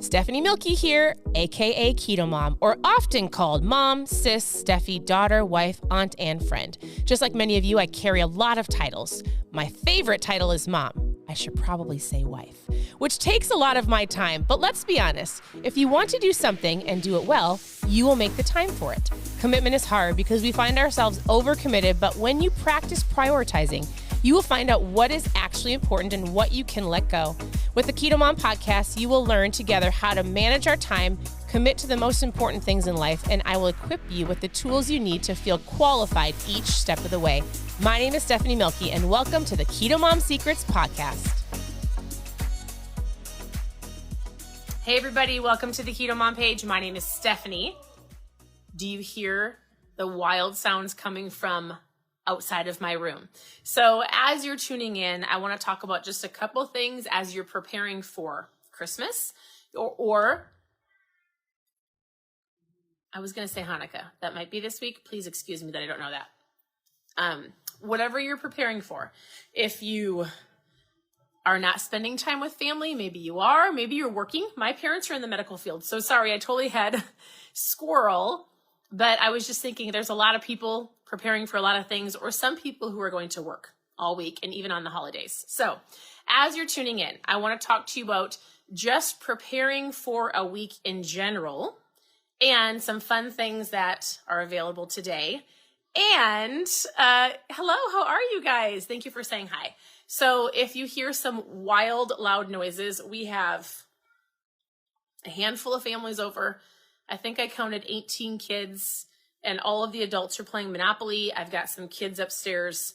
Stephanie Milky here, aka Keto Mom, or often called mom, sis, Steffi, daughter, wife, aunt, and friend. Just like many of you, I carry a lot of titles. My favorite title is mom. I should probably say wife, which takes a lot of my time. But let's be honest, if you want to do something and do it well, you will make the time for it. Commitment is hard because we find ourselves overcommitted, but when you practice prioritizing, you will find out what is actually important and what you can let go. With the Keto Mom podcast, you will learn together how to manage our time, commit to the most important things in life, and I will equip you with the tools you need to feel qualified each step of the way. My name is Stephanie Milky, and welcome to the Keto Mom Secrets podcast. Hey everybody, welcome to the Keto Mom page. My name is Stephanie. Do you hear the wild sounds coming from outside of my room? So as you're tuning in, I want to talk about just a couple things as you're preparing for Christmas or I was going to say Hanukkah. That might be this week. Please excuse me that I don't know that. Whatever you're preparing for. If you are not spending time with family, maybe you are, maybe you're working. My parents are in the medical field. So sorry, I totally had squirrel, but I was just thinking there's a lot of people preparing for a lot of things, or some people who are going to work all week and even on the holidays. So as you're tuning in, I want to talk to you about just preparing for a week in general and some fun things that are available today. And hello, how are you guys? Thank you for saying hi. So if you hear some wild, loud noises, we have a handful of families over. I think I counted 18 kids. And all of the adults are playing Monopoly. I've got some kids upstairs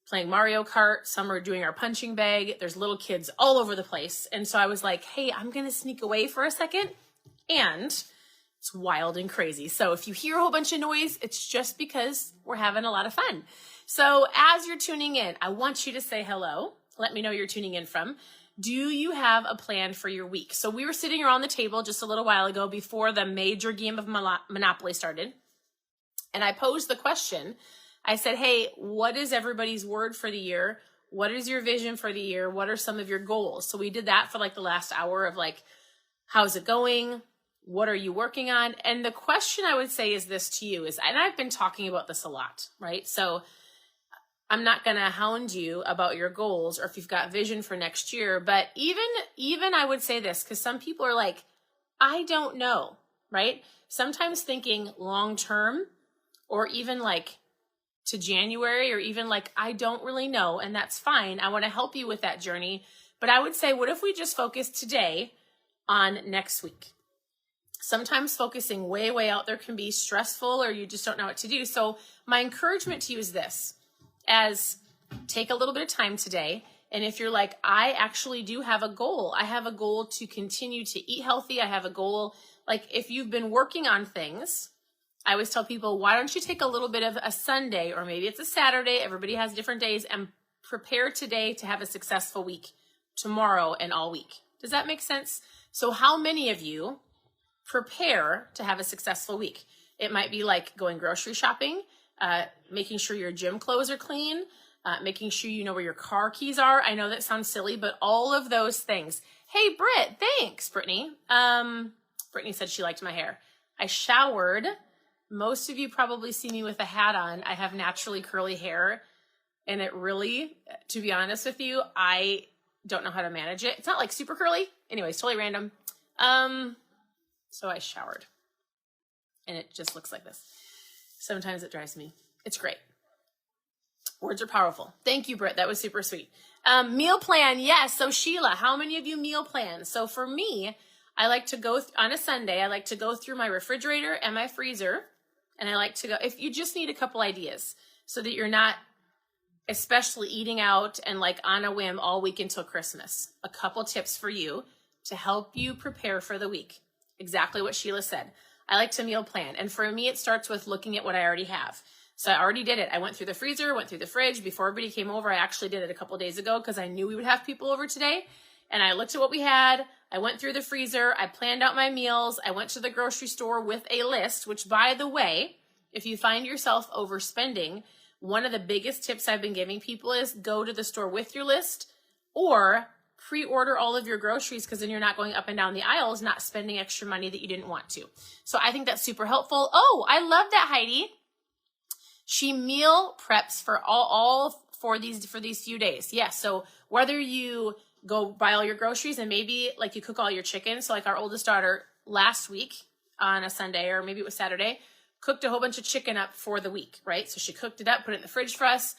playing Mario Kart. Some are doing our punching bag. There's little kids all over the place. And so I was like, hey, I'm going to sneak away for a second. And it's wild and crazy. So if you hear a whole bunch of noise, it's just because we're having a lot of fun. So as you're tuning in, I want you to say hello. Let me know you're tuning in from. Do you have a plan for your week? So we were sitting around the table just a little while ago before the major game of Monopoly started. And I posed the question. I said, hey, what is everybody's word for the year? What is your vision for the year? What are some of your goals? So we did that for like the last hour of like, how's it going? What are you working on? And the question I would say is this to you is, and I've been talking about this a lot, right? So I'm not going to hound you about your goals or if you've got vision for next year, but even I would say this, because some people are like, I don't know, right? Sometimes thinking long-term, or even like to January, or even like, I don't really know, and that's fine. I want to help you with that journey. But I would say, what if we just focus today on next week? Sometimes focusing way, way out there can be stressful, or you just don't know what to do. So my encouragement to you is this, as take a little bit of time today. And if you're like, I actually do have a goal. I have a goal to continue to eat healthy. I have a goal. Like if you've been working on things, I always tell people, why don't you take a little bit of a Sunday, or maybe it's a Saturday, everybody has different days, and prepare today to have a successful week, tomorrow and all week. Does that make sense? So how many of you prepare to have a successful week? It might be like going grocery shopping, making sure your gym clothes are clean, making sure you know where your car keys are. I know that sounds silly, but all of those things. Hey, Britt, thanks, Brittany. Brittany said she liked my hair. I showered. Most of you probably see me with a hat on. I have naturally curly hair, and it really, to be honest with you, I don't know how to manage it. It's not like super curly. Anyways, totally random. So I showered, and it just looks like this. Sometimes it drives me. It's great. Words are powerful. Thank you, Britt. That was super sweet. Meal plan. Yes. So Sheila, how many of you meal plan? So for me, I like to go on a Sunday, I like to go through my refrigerator and my freezer. And I like to go, if you just need a couple ideas so that you're not especially eating out and like on a whim all week until Christmas, a couple tips for you to help you prepare for the week. Exactly what Sheila said. I like to meal plan. And for me, it starts with looking at what I already have. So I already did it. I went through the freezer, went through the fridge. Before everybody came over, I actually did it a couple days ago because I knew we would have people over today. And I looked at what we had. I went through the freezer. I planned out my meals. I went to the grocery store with a list, which, by the way, if you find yourself overspending, one of the biggest tips I've been giving people is go to the store with your list or pre-order all of your groceries, because then you're not going up and down the aisles, not spending extra money that you didn't want to. So I think that's super helpful. Oh, I love that, Heidi. She meal preps for all for these few days. Yes. So whether you go buy all your groceries and maybe like you cook all your chicken. So like our oldest daughter last week on a Sunday, or maybe it was Saturday, cooked a whole bunch of chicken up for the week, right? So she cooked it up, put it in the fridge for us.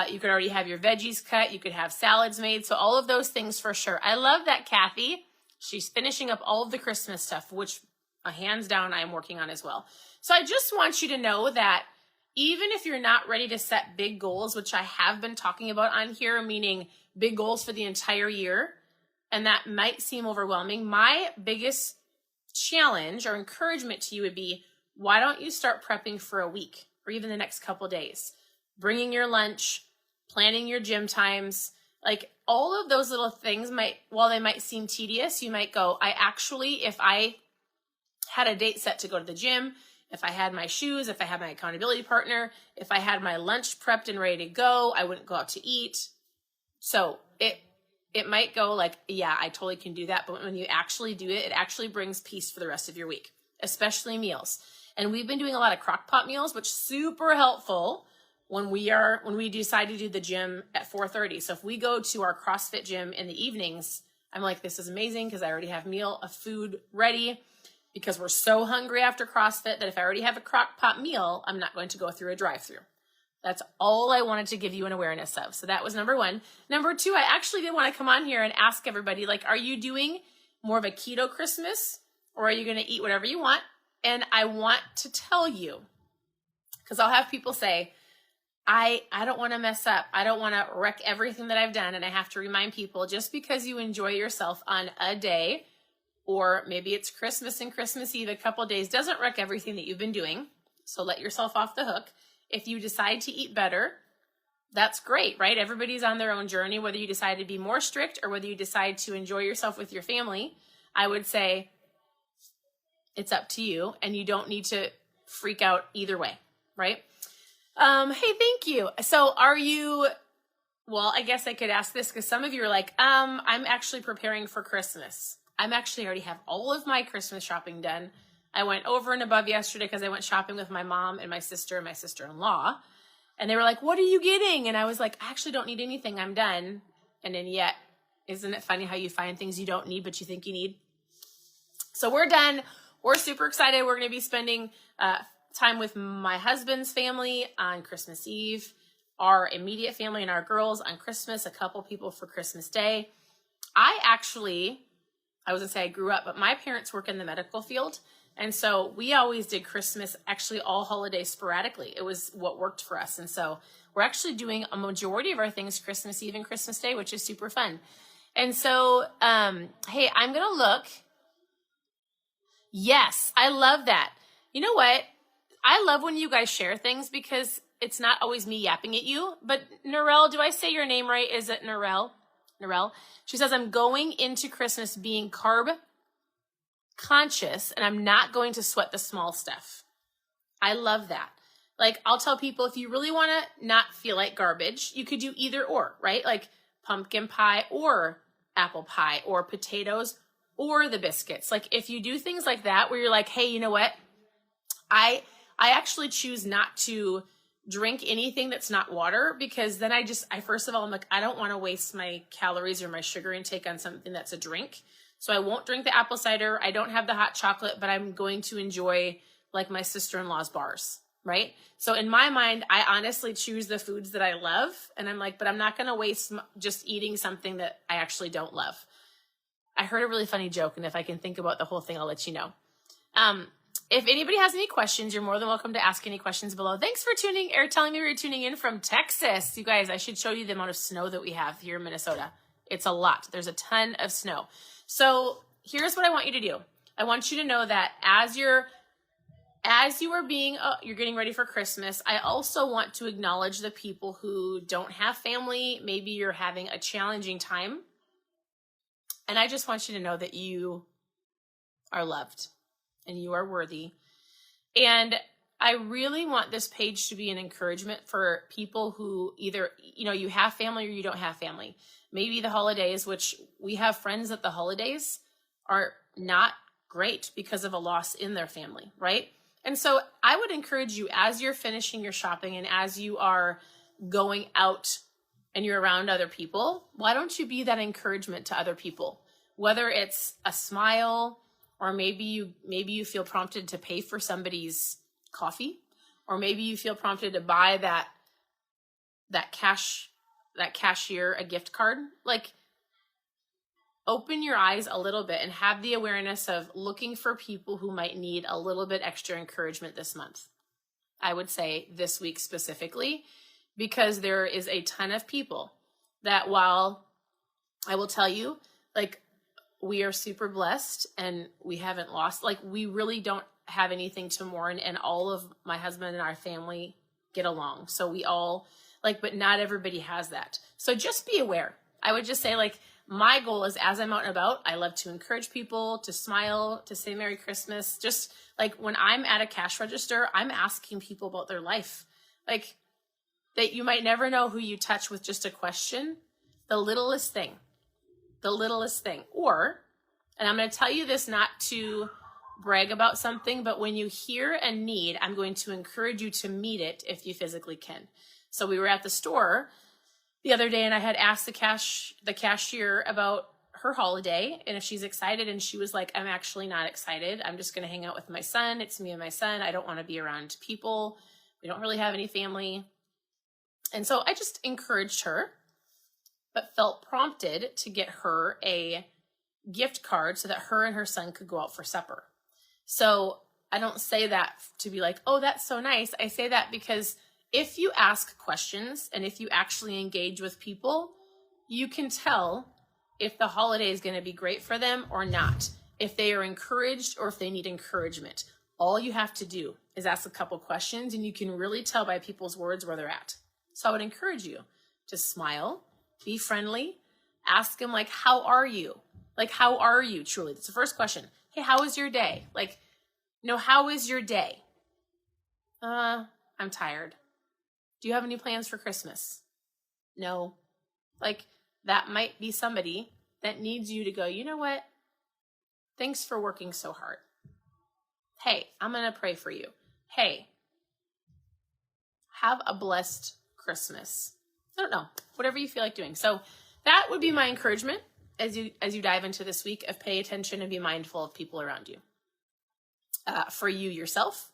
You could already have your veggies cut. You could have salads made. So all of those things for sure. I love that, Kathy. She's finishing up all of the Christmas stuff, which hands down I'm working on as well. So I just want you to know that even if you're not ready to set big goals, which I have been talking about on here, meaning big goals for the entire year, and that might seem overwhelming, my biggest challenge or encouragement to you would be, why don't you start prepping for a week or even the next couple days? Bringing your lunch, planning your gym times, like all of those little things might, while they might seem tedious, you might go, if I had a date set to go to the gym, if I had my shoes, if I had my accountability partner, if I had my lunch prepped and ready to go, I wouldn't go out to eat. So it might go like, yeah, I totally can do that. But when you actually do it, it actually brings peace for the rest of your week, especially meals. And we've been doing a lot of crock pot meals, which is super helpful when we decide to do the gym at 4:30. So if we go to our CrossFit gym in the evenings, I'm like, this is amazing because I already have food ready, because we're so hungry after CrossFit that if I already have a crock pot meal, I'm not going to go through a drive-through. That's all I wanted to give you an awareness of. So that was number one. Number two, I actually did want to come on here and ask everybody, like, are you doing more of a keto Christmas, or are you going to eat whatever you want? And I want to tell you, because I'll have people say, I don't want to mess up. I don't want to wreck everything that I've done. And I have to remind people, just because you enjoy yourself on a day, or maybe it's Christmas and Christmas Eve, a couple days, doesn't wreck everything that you've been doing. So let yourself off the hook. If you decide to eat better, that's great, right? Everybody's on their own journey, whether you decide to be more strict or whether you decide to enjoy yourself with your family. I would say it's up to you, and you don't need to freak out either way, right? Hey, thank you. So well, I guess I could ask this, because some of you are like, I'm actually preparing for Christmas. I'm actually already have all of my Christmas shopping done. I went over and above yesterday because I went shopping with my mom and my sister and my sister-in-law. And they were like, what are you getting? And I was like, I actually don't need anything. I'm done. And then yet, isn't it funny how you find things you don't need, but you think you need? So we're done. We're super excited. We're going to be spending time with my husband's family on Christmas Eve, our immediate family and our girls on Christmas, a couple people for Christmas Day. I was going to say I grew up, but my parents work in the medical field. And so we always did Christmas, actually all holidays sporadically. It was what worked for us. And so we're actually doing a majority of our things Christmas Eve and Christmas Day, which is super fun. And so, hey, I'm going to look. Yes, I love that. You know what? I love when you guys share things, because it's not always me yapping at you. But Narelle, do I say your name right? Is it Narelle? Narelle. She says, I'm going into Christmas being carb conscious, and I'm not going to sweat the small stuff. I love that. Like, I'll tell people, if you really want to not feel like garbage, you could do either or, right? Like pumpkin pie or apple pie or potatoes or the biscuits. Like, if you do things like that where you're like, hey, you know what? I actually choose not to drink anything that's not water, because then I first of all, I'm like, I don't want to waste my calories or my sugar intake on something that's a drink. So I won't drink the apple cider. I don't have the hot chocolate, but I'm going to enjoy like my sister-in-law's bars, right? So in my mind, I honestly choose the foods that I love. And I'm like, but I'm not going to waste just eating something that I actually don't love. I heard a really funny joke, and if I can think about the whole thing, I'll let you know. If anybody has any questions, you're more than welcome to ask any questions below. Thanks for telling me you're tuning in from Texas. You guys, I should show you the amount of snow that we have here in Minnesota. It's a lot. There's a ton of snow. So here's what I want you to do. I want you to know that as you're getting ready for Christmas, I also want to acknowledge the people who don't have family. Maybe you're having a challenging time. And I just want you to know that you are loved and you are worthy. And I really want this page to be an encouragement for people who either, you have family or you don't have family. Maybe the holidays, which we have friends that the holidays are not great because of a loss in their family, right? And so I would encourage you, as you're finishing your shopping and as you are going out and you're around other people, why don't you be that encouragement to other people? Whether it's a smile, or maybe you feel prompted to pay for somebody's coffee, or maybe you feel prompted to buy that cashier a gift card. Like, open your eyes a little bit and have the awareness of looking for people who might need a little bit extra encouragement this month. I would say this week specifically, because there is a ton of people that, while I will tell you, like, we are super blessed and we haven't lost, like, we really don't have anything to mourn, and all of my husband and our family get along. So we all, but not everybody has that. So just be aware. I would just say, my goal is, as I'm out and about, I love to encourage people to smile, to say Merry Christmas. Just when I'm at a cash register, I'm asking people about their life. That you might never know who you touch with just a question. The littlest thing. Or, and I'm going to tell you this not to brag about something, but when you hear a need, I'm going to encourage you to meet it if you physically can. So we were at the store the other day and I had asked the cashier about her holiday and if she's excited, and she was like, I'm actually not excited. I'm just going to hang out with my son. It's me and my son. I don't want to be around people. We don't really have any family. And so I just encouraged her, but felt prompted to get her a gift card so that her and her son could go out for supper. So I don't say that to be like, oh, that's so nice. I say that because if you ask questions and if you actually engage with people, you can tell if the holiday is going to be great for them or not, if they are encouraged or if they need encouragement. All you have to do is ask a couple questions, and you can really tell by people's words where they're at. So I would encourage you to smile, be friendly, ask them, how are you? How are you truly? That's the first question. Hey, how was your day? How is your day? I'm tired. Do you have any plans for Christmas? No. That might be somebody that needs you to go, you know what? Thanks for working so hard. Hey, I'm going to pray for you. Hey, have a blessed Christmas. I don't know, whatever you feel like doing. So that would be my encouragement as you dive into this week of pay attention and be mindful of people around you. For you yourself,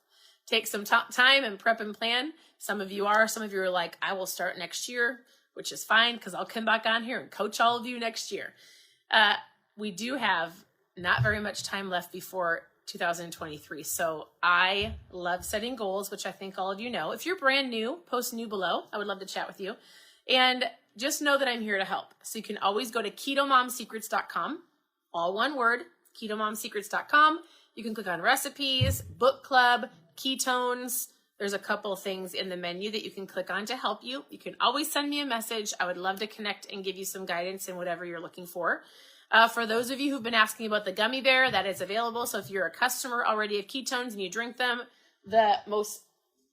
take some time and prep and plan. Some of you are like, I will start next year, which is fine because I'll come back on here and coach all of you next year. We do have not very much time left before 2023. So I love setting goals, which I think all of you know. If you're brand new, post new below. I would love to chat with you. And just know that I'm here to help. So you can always go to KetoMomSecrets.com, all one word, KetoMomSecrets.com. You can click on recipes, book club, ketones. There's a couple things in the menu that you can click on to help you. You can always send me a message. I would love to connect and give you some guidance in whatever you're looking for. For those of you who've been asking about the gummy bear, that is available. So if you're a customer already of ketones and you drink them,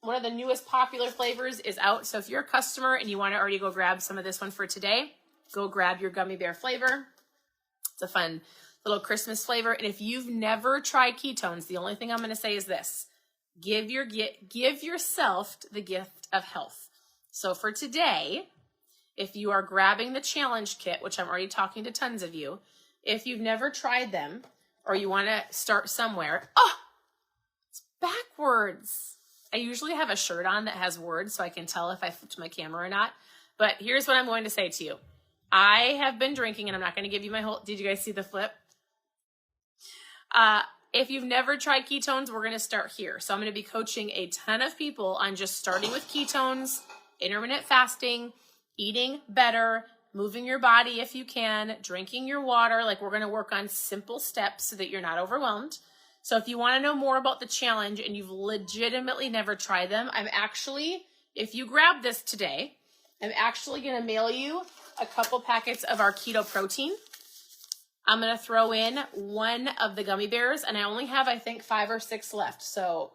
one of the newest popular flavors is out. So if you're a customer and you want to already go grab some of this one for today, go grab your gummy bear flavor. It's a fun little Christmas flavor. And if you've never tried ketones, the only thing I'm going to say is this: give yourself the gift of health. So for today, if you are grabbing the challenge kit, which I'm already talking to tons of you, if you've never tried them or you want to start somewhere, it's backwards. I usually have a shirt on that has words so I can tell if I flipped my camera or not. But here's what I'm going to say to you. I have been drinking, and I'm not going to give you my whole, did you guys see the flip? If you've never tried ketones, we're going to start here. So I'm going to be coaching a ton of people on just starting with ketones, intermittent fasting, eating better, moving your body if you can, drinking your water. We're going to work on simple steps so that you're not overwhelmed. So if you want to know more about the challenge and you've legitimately never tried them, if you grab this today, I'm actually going to mail you a couple packets of our keto protein. I'm going to throw in one of the gummy bears, and I only have, I think, 5 or 6 left. So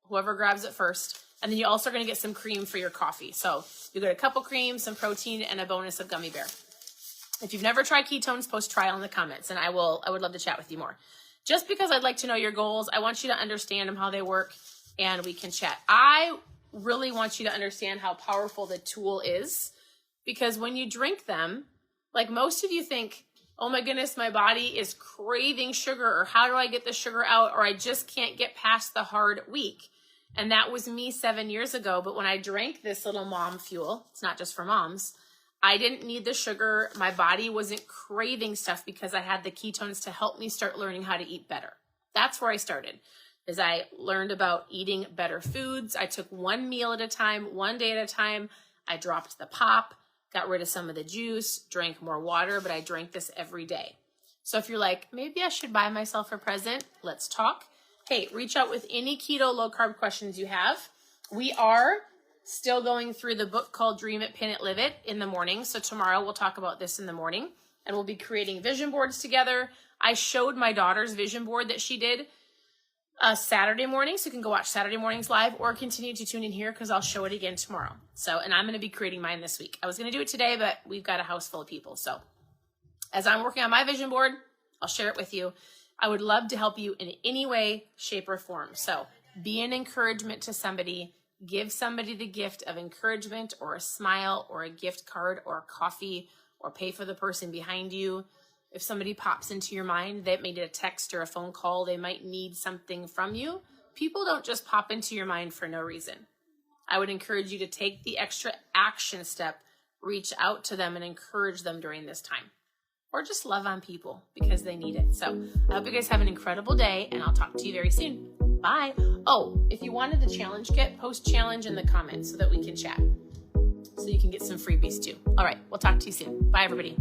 whoever grabs it first. And then you also are going to get some cream for your coffee. So you get a couple cream, some protein, and a bonus of gummy bear. If you've never tried ketones, post trial in the comments, and I would love to chat with you more. Just because I'd like to know your goals, I want you to understand them, how they work, and we can chat. I really want you to understand how powerful the tool is, because when you drink them, like most of you think, oh my goodness, my body is craving sugar, or how do I get the sugar out, or I just can't get past the hard week. And that was me 7 years ago. But when I drank this little mom fuel, it's not just for moms, I didn't need the sugar. My body wasn't craving stuff because I had the ketones to help me start learning how to eat better. That's where I started, is I learned about eating better foods. I took one meal at a time, one day at a time. I dropped the pop, got rid of some of the juice, drank more water, but I drank this every day. So if you're like, maybe I should buy myself a present, let's talk. Hey, reach out with any keto low carb questions you have. We are still going through the book called Dream It, Pin It, Live It in the morning. So tomorrow we'll talk about this in the morning, and we'll be creating vision boards together. I showed my daughter's vision board that she did Saturday morning. So you can go watch Saturday mornings live or continue to tune in here because I'll show it again tomorrow. So, and I'm going to be creating mine this week. I was going to do it today, but we've got a house full of people. So as I'm working on my vision board, I'll share it with you. I would love to help you in any way, shape, or form. So be an encouragement to somebody. Give somebody the gift of encouragement, or a smile, or a gift card, or a coffee, or pay for the person behind you. If somebody pops into your mind, they may need a text or a phone call. They might need something from you. People don't just pop into your mind for no reason. I would encourage you to take the extra action step, reach out to them and encourage them during this time. Or just love on people because they need it. So I hope you guys have an incredible day, and I'll talk to you very soon. Bye. Oh, if you wanted the challenge kit, post challenge in the comments so that we can chat. So you can get some freebies too. All right, we'll talk to you soon. Bye, everybody.